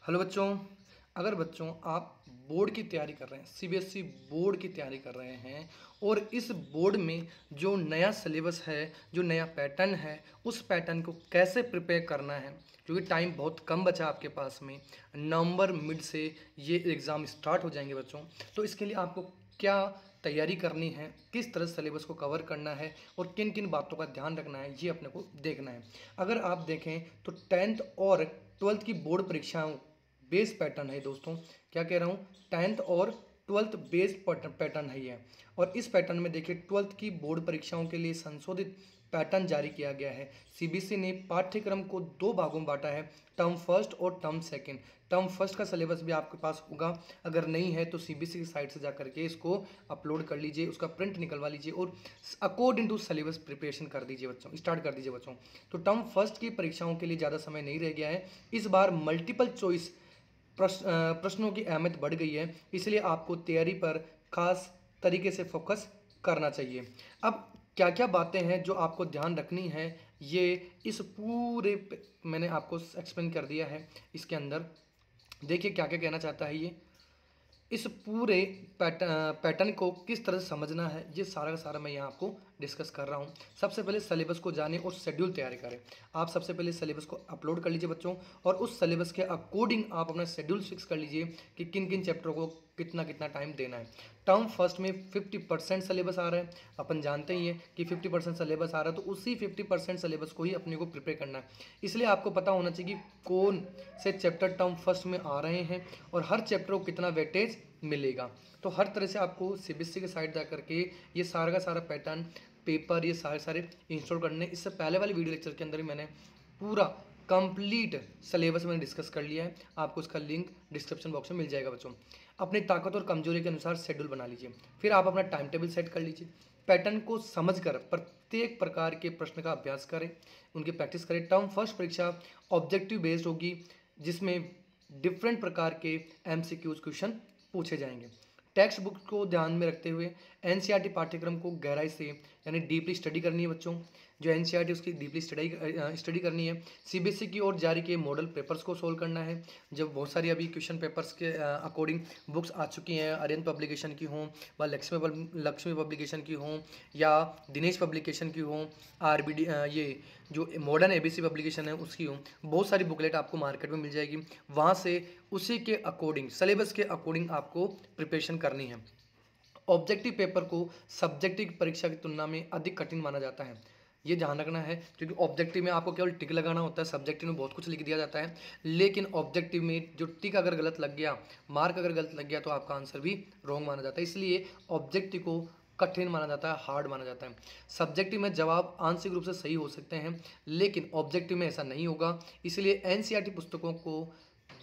Hello बच्चों। अगर बच्चों आप बोर्ड की तैयारी कर रहे हैं, सीबीएसई बोर्ड की तैयारी कर रहे हैं और इस बोर्ड में जो नया सिलेबस है, जो नया पैटर्न है, उस पैटर्न को कैसे प्रिपेयर करना है, क्योंकि टाइम बहुत कम बचा आपके पास में, नवंबर मिड से ये एग्ज़ाम स्टार्ट हो जाएंगे बच्चों। तो इसके लिए आपको क्या तैयारी करनी है, किस तरह सिलेबस को कवर करना है और किन किन बातों का ध्यान रखना है, ये अपने को देखना है। अगर आप देखें तो 10th और 12th की बोर्ड परीक्षाओं बेस पैटर्न है दोस्तों। क्या कह रहा हूँ, 10th और 12th बेस पैटर्न है ये। और इस पैटर्न में देखिए 12th की बोर्ड परीक्षाओं के लिए संशोधित पैटर्न जारी किया गया है। सीबीएसई ने पाठ्यक्रम को दो भागों में बांटा है, टर्म फर्स्ट और टर्म सेकंड। टर्म फर्स्ट का सिलेबस भी आपके पास होगा, अगर नहीं है तो सीबीएसई की साइट से जा करके इसको अपलोड कर लीजिए, उसका प्रिंट निकलवा लीजिए और अकॉर्डिंग टू सिलेबस प्रिपरेशन कर दीजिए बच्चों, स्टार्ट कर दीजिए बच्चों। तो टर्म फर्स्ट की परीक्षाओं के लिए ज़्यादा समय नहीं रह गया है। इस बार मल्टीपल चॉइस प्रश्नों की अहमियत बढ़ गई है, इसलिए आपको तैयारी पर खास तरीके से फोकस करना चाहिए। अब क्या क्या बातें हैं जो आपको ध्यान रखनी है, ये इस पूरे मैंने आपको एक्सप्लेन कर दिया है। इसके अंदर देखिए क्या क्या कहना चाहता है ये, इस पूरे पैटर्न को किस तरह से समझना है, ये सारा का सारा मैं यहाँ आपको डिस्कस कर रहा हूँ। सबसे पहले सिलेबस को जानें और शेड्यूल तैयार करें। आप सबसे पहले सिलेबस को अपलोड कर लीजिए बच्चों, और उस सिलेबस के अकॉर्डिंग आप अपना शेड्यूल फिक्स कर लीजिए कि किन किन चैप्टरों को कितना कितना टाइम देना है। टर्म फर्स्ट में 50% सिलेबस आ रहा है, अपन जानते ही हैं कि 50% सिलेबस आ रहा है, तो उसी 50% सिलेबस को ही अपने को प्रिपेयर करना है। इसलिए आपको पता होना चाहिए कि कौन से चैप्टर टर्म फर्स्ट में आ रहे हैं और हर चैप्टर को कितना वेटेज मिलेगा। तो हर तरह से आपको सीबीएसई के साइट जा करके ये सारा का सारा पैटर्न पेपर ये सारे इंस्टॉल करने। इससे पहले वाले वीडियो लेक्चर के अंदर ही मैंने पूरा कंप्लीट सिलेबस मैंने डिस्कस कर लिया है, आपको उसका लिंक डिस्क्रिप्शन बॉक्स में मिल जाएगा बच्चों। अपनी ताकत और कमजोरी के अनुसार शेड्यूल बना लीजिए, फिर आप अपना टाइम टेबल सेट कर लीजिए। पैटर्न को समझकर प्रत्येक प्रकार के प्रश्न का अभ्यास करें, उनकी प्रैक्टिस करें। टर्म फर्स्ट परीक्षा ऑब्जेक्टिव बेस्ड होगी, जिसमें डिफरेंट प्रकार के एमसीक्यूज क्वेश्चन पूछे जाएंगे। टेक्स्ट बुक को ध्यान में रखते हुए एनसीईआरटी पाठ्यक्रम को गहराई से यानी डीपली स्टडी करनी है बच्चों। जो एनसीईआरटी उसकी डीपली स्टडी करनी है। सीबीएसई की ओर जारी किए मॉडल पेपर्स को सोल्व करना है। जब बहुत सारी अभी क्वेश्चन पेपर्स के अकॉर्डिंग बुक्स आ चुकी हैं, आर्यन पब्लिकेशन की हों व लक्ष्मी पब्लिकेशन की हों या दिनेश पब्लिकेशन की हों, आरबीडी ये जो मॉडर्न एबीसी पब्लिकेशन है उसकी हों, बहुत सारी बुकलेट आपको मार्केट में मिल जाएगी। वहाँ से उसी के अकॉर्डिंग सिलेबस के अकॉर्डिंग आपको प्रिपरेशन करनी है। ऑब्जेक्टिव पेपर को सब्जेक्टिव परीक्षा की तुलना में अधिक कठिन माना जाता है, ये ध्यान रखना है, क्योंकि ऑब्जेक्टिव में आपको केवल टिक लगाना होता है, सब्जेक्टिव में बहुत कुछ लिख दिया जाता है। लेकिन ऑब्जेक्टिव में जो टिक अगर गलत लग गया, मार्क अगर गलत लग गया, तो आपका आंसर भी रॉन्ग माना जाता है। इसलिए ऑब्जेक्टिव को कठिन माना जाता है, हार्ड माना जाता है। सब्जेक्टिव में जवाब आंशिक रूप से सही हो सकते हैं, लेकिन ऑब्जेक्टिव में ऐसा नहीं होगा। इसलिए एनसीईआरटी पुस्तकों को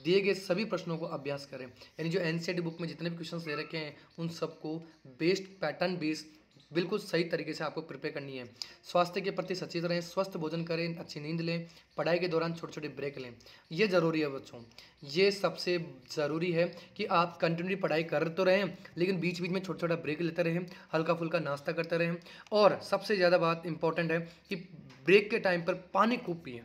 दिए गए सभी प्रश्नों को अभ्यास करें, यानी जो एनसीईआरटी बुक में जितने भी क्वेश्चंस दे रखे हैं उन सबको बेस्ड पैटर्न बेस्ड बिल्कुल सही तरीके से आपको प्रिपेयर करनी है। स्वास्थ्य के प्रति सचेत रहें, स्वस्थ भोजन करें, अच्छी नींद लें, पढ़ाई के दौरान छोटे छोटे ब्रेक लें, ये ज़रूरी है बच्चों। ये सबसे ज़रूरी है कि आप कंटिन्यूली पढ़ाई कर तो रहें, लेकिन बीच बीच में छोटा छोटा ब्रेक लेते रहें, हल्का फुल्का नाश्ता करते रहें, और सबसे ज़्यादा बात इंपॉर्टेंट है कि ब्रेक के टाइम पर पानी खूब पिएँ।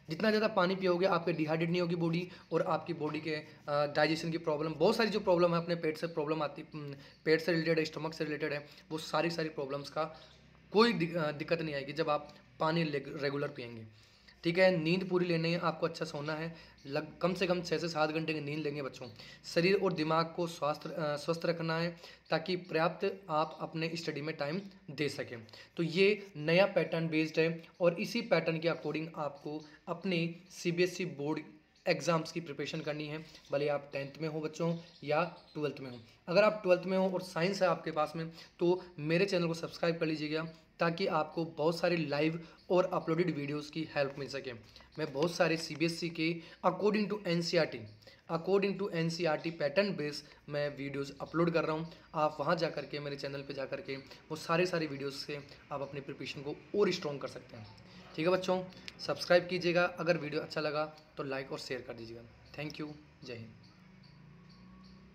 जितना ज़्यादा पानी पियोगे आपके डिहाइड्रेट नहीं होगी बॉडी, और आपकी बॉडी के डाइजेशन की प्रॉब्लम, बहुत सारी जो प्रॉब्लम है अपने पेट से प्रॉब्लम आती, पेट से रिलेटेड है, स्टमक से रिलेटेड है, वो सारी सारी प्रॉब्लम्स का कोई दिक्कत नहीं आएगी जब आप पानी रेगुलर पियेंगे। ठीक है, नींद पूरी लेनी है, आपको अच्छा सोना है, कम से कम 6 से 7 घंटे की नींद लेंगे बच्चों। शरीर और दिमाग को स्वस्थ रखना है, ताकि पर्याप्त आप अपने स्टडी में टाइम दे सकें। तो ये नया पैटर्न बेस्ड है, और इसी पैटर्न के अकॉर्डिंग आपको अपने सीबीएसई बोर्ड एग्ज़ाम्स की प्रिपरेशन करनी है, भले आप 10th में हो बच्चों या 12th में हो। अगर आप 12th में हो और साइंस है आपके पास में, तो मेरे चैनल को सब्सक्राइब कर लीजिएगा, ताकि आपको बहुत सारी लाइव और अपलोडेड वीडियोस की हेल्प मिल सके। मैं बहुत सारे सीबीएसई के according to NCERT pattern base मैं वीडियोस अपलोड कर रहा हूं। आप वहां जा करके मेरे चैनल पे जा करके वो सारे वीडियोस से आप अपनी प्रिपरेशन को और स्ट्रॉन्ग कर सकते हैं। ठीक है बच्चों, सब्सक्राइब कीजिएगा, अगर वीडियो अच्छा लगा तो लाइक और शेयर कर दीजिएगा। थैंक यू, जय हिंद।